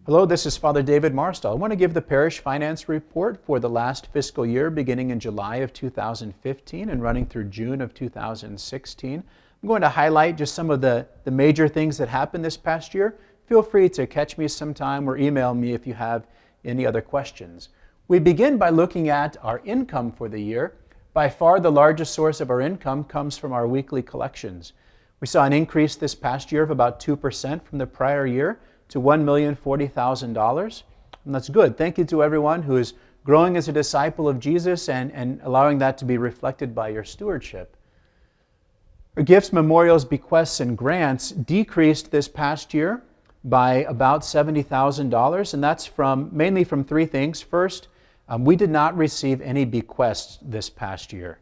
Hello, this is Father David Marstall. I want to give the parish finance report for the last fiscal year beginning in July of 2015 and running through June of 2016. I'm going to highlight just some of the major things that happened this past year. Feel free to catch me sometime or email me if you have any other questions. We begin by looking at our income for the year. By far the largest source of our income comes from our weekly collections. We saw an increase this past year of about 2% from the prior year to $1,040,000. And that's good. Thank you to everyone who is growing as a disciple of Jesus and allowing that to be reflected by your stewardship. Our gifts, memorials, bequests, and grants decreased this past year by about $70,000, and that's mainly from three things. First, we did not receive any bequests this past year.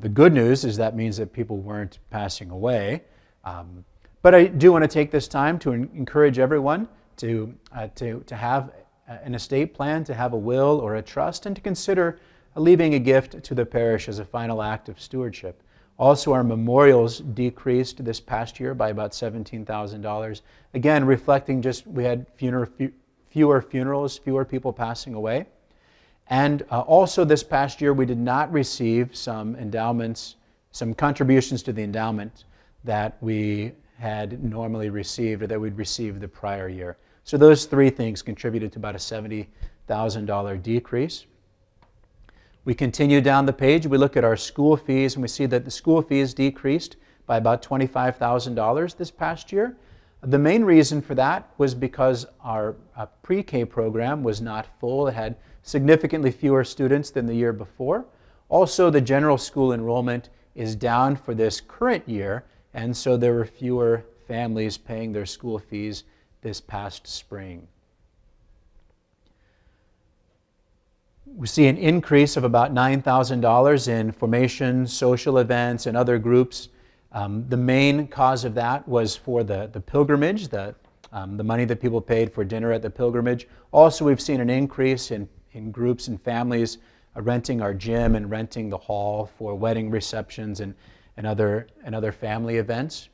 The good news is that means that people weren't passing away. But I do want to take this time to encourage everyone to have an estate plan, to have a will or a trust, and to consider leaving a gift to the parish as a final act of stewardship. Also, our memorials decreased this past year by about $17,000. Again, reflecting just we had fewer funerals, fewer people passing away. And also this past year, we did not receive some endowments, some contributions to the endowment that we had normally received or that we'd received the prior year. So those three things contributed to about a $70,000 decrease. We continue down the page. We look at our school fees, and we see that the school fees decreased by about $25,000 this past year. The main reason for that was because our pre-K program was not full. It had significantly fewer students than the year before. Also, the general school enrollment is down for this current year, and so there were fewer families paying their school fees this past spring. We see an increase of about $9,000 in formation, social events, and other groups. The main cause of that was for the pilgrimage, the money that people paid for dinner at the pilgrimage. Also, we've seen an increase in groups and families renting our gym and renting the hall for wedding receptions and other family events.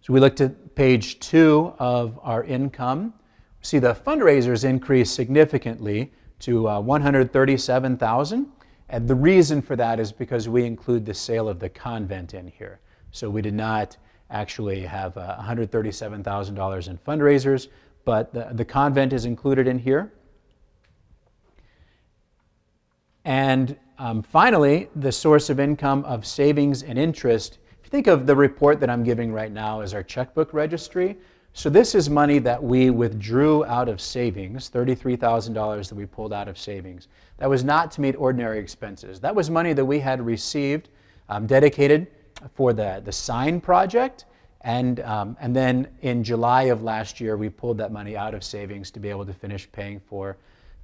So we looked at page 2 of our income. We see the fundraisers increased significantly to $137,000. And the reason for that is because we include the sale of the convent in here. So we did not actually have $137,000 in fundraisers, but the convent is included in here. And finally, the source of income of savings and interest. If you think of the report that I'm giving right now as our checkbook registry, so this is money that we withdrew out of savings, $33,000 that we pulled out of savings. That was not to meet ordinary expenses. That was money that we had received, dedicated for the sign project, and then in July of last year, we pulled that money out of savings to be able to finish paying for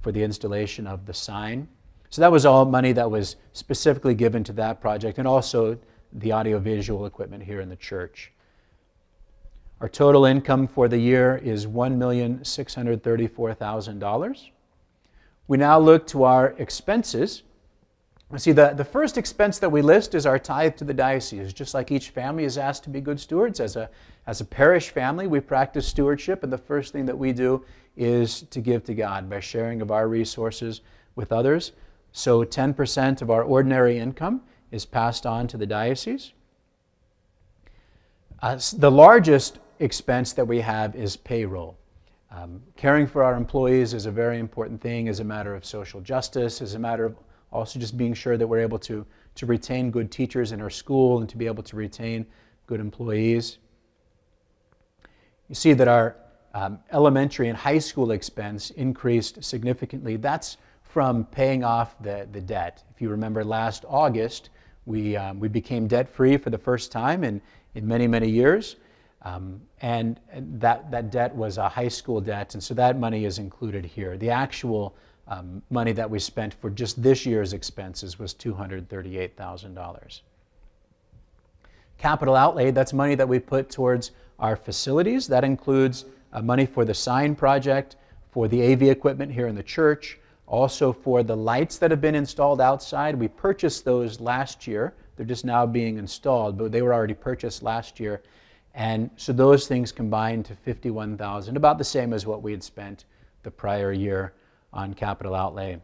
the installation of the sign. So that was all money that was specifically given to that project, and also the audiovisual equipment here in the church. Our total income for the year is $1,634,000. We now look to our expenses. See, the first expense that we list is our tithe to the diocese. Just like each family is asked to be good stewards, as a parish family, we practice stewardship, and the first thing that we do is to give to God by sharing of our resources with others. So 10% of our ordinary income is passed on to the diocese. The largest expense that we have is payroll. Caring for our employees is a very important thing as a matter of social justice, as a matter of also just being sure that we're able to retain good teachers in our school and to be able to retain good employees. You see that our elementary and high school expense increased significantly. That's from paying off the debt. If you remember last August, we became debt-free for the first time in many, many years. And that debt was a high school debt, and so that money is included here. The actual money that we spent for just this year's expenses was $238,000. Capital outlay, that's money that we put towards our facilities. That includes money for the sign project, for the AV equipment here in the church, also for the lights that have been installed outside. We purchased those last year. They're just now being installed, but they were already purchased last year. And so those things combined to $51,000, about the same as what we had spent the prior year on capital outlay.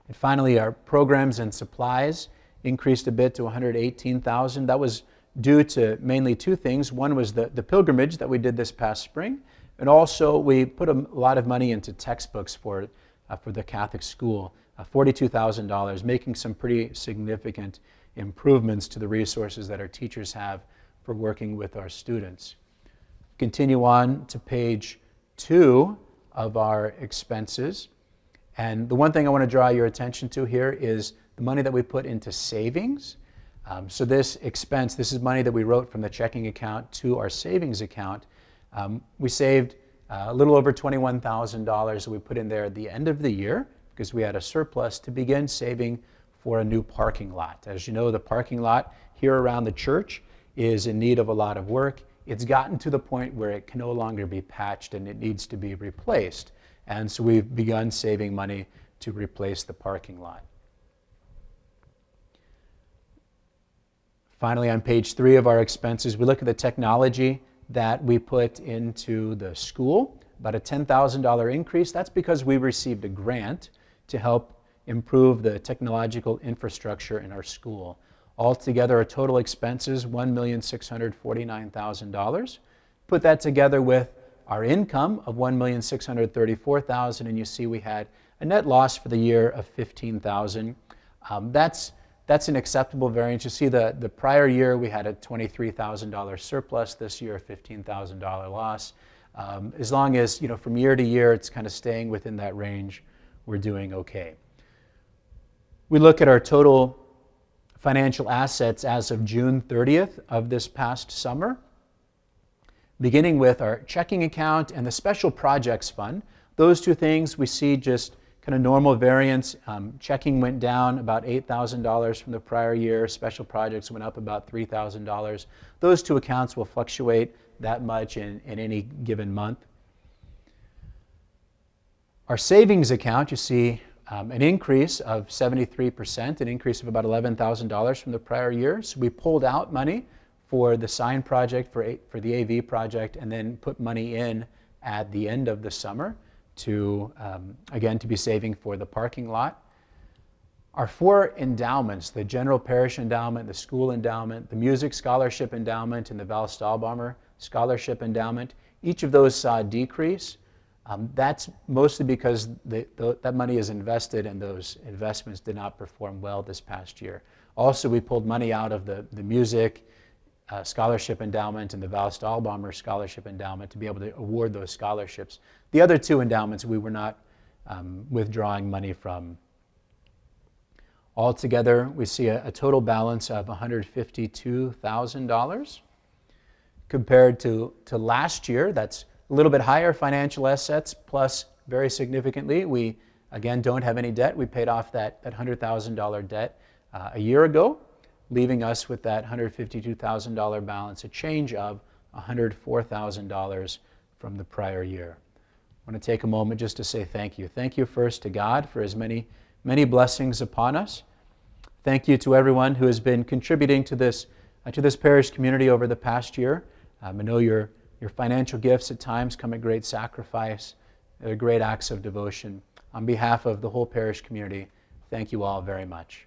And finally, our programs and supplies increased a bit to $118,000. That was due to mainly two things. One was the pilgrimage that we did this past spring, and also we put a lot of money into textbooks for the Catholic school, $42,000, making some pretty significant improvements to the resources that our teachers have for working with our students. Continue on to page 2 of our expenses. And the one thing I want to draw your attention to here is the money that we put into savings. So this expense, this is money that we wrote from the checking account to our savings account. We saved a little over $21,000 that we put in there at the end of the year because we had a surplus to begin saving for a new parking lot. As you know, the parking lot here around the church is in need of a lot of work. It's gotten to the point where it can no longer be patched and it needs to be replaced. And so we've begun saving money to replace the parking lot. Finally, on page 3 of our expenses, we look at the technology that we put into the school, about a $10,000 increase. That's because we received a grant to help improve the technological infrastructure in our school. Altogether, our total expenses, $1,649,000. Put that together with our income of $1,634,000, and you see we had a net loss for the year of $15,000. That's an acceptable variance. You see the prior year we had a $23,000 surplus, this year a $15,000 loss. As long as, from year to year it's kind of staying within that range, we're doing okay. We look at our total financial assets as of June 30th of this past summer, beginning with our checking account and the special projects fund. Those two things we see just kind of normal variance. Checking went down about $8,000 from the prior year. Special projects went up about $3,000. Those two accounts will fluctuate that much in any given month. Our savings account, you see an increase of 73%, an increase of about $11,000 from the prior year. So we pulled out money for the sign project, for the AV project, and then put money in at the end of the summer to, again, to be saving for the parking lot. Our 4 endowments, the General Parish Endowment, the School Endowment, the Music Scholarship Endowment, and the Val Stahlbaumer Scholarship Endowment, each of those saw a decrease. That's mostly because that money is invested and those investments did not perform well this past year. Also, we pulled money out of the Music Scholarship Endowment and the Val Stahlbaumer Scholarship Endowment to be able to award those scholarships. The other 2 endowments we were not withdrawing money from. Altogether, we see a total balance of $152,000. Compared to last year, that's a little bit higher financial assets, plus very significantly, we again don't have any debt. We paid off that $100,000 debt a year ago, leaving us with that $152,000 balance, a change of $104,000 from the prior year. I want to take a moment just to say thank you. Thank you first to God for His many blessings upon us. Thank you to everyone who has been contributing to this parish community over the past year. I know your financial gifts at times come at great sacrifice. They're great acts of devotion. On behalf of the whole parish community, thank you all very much.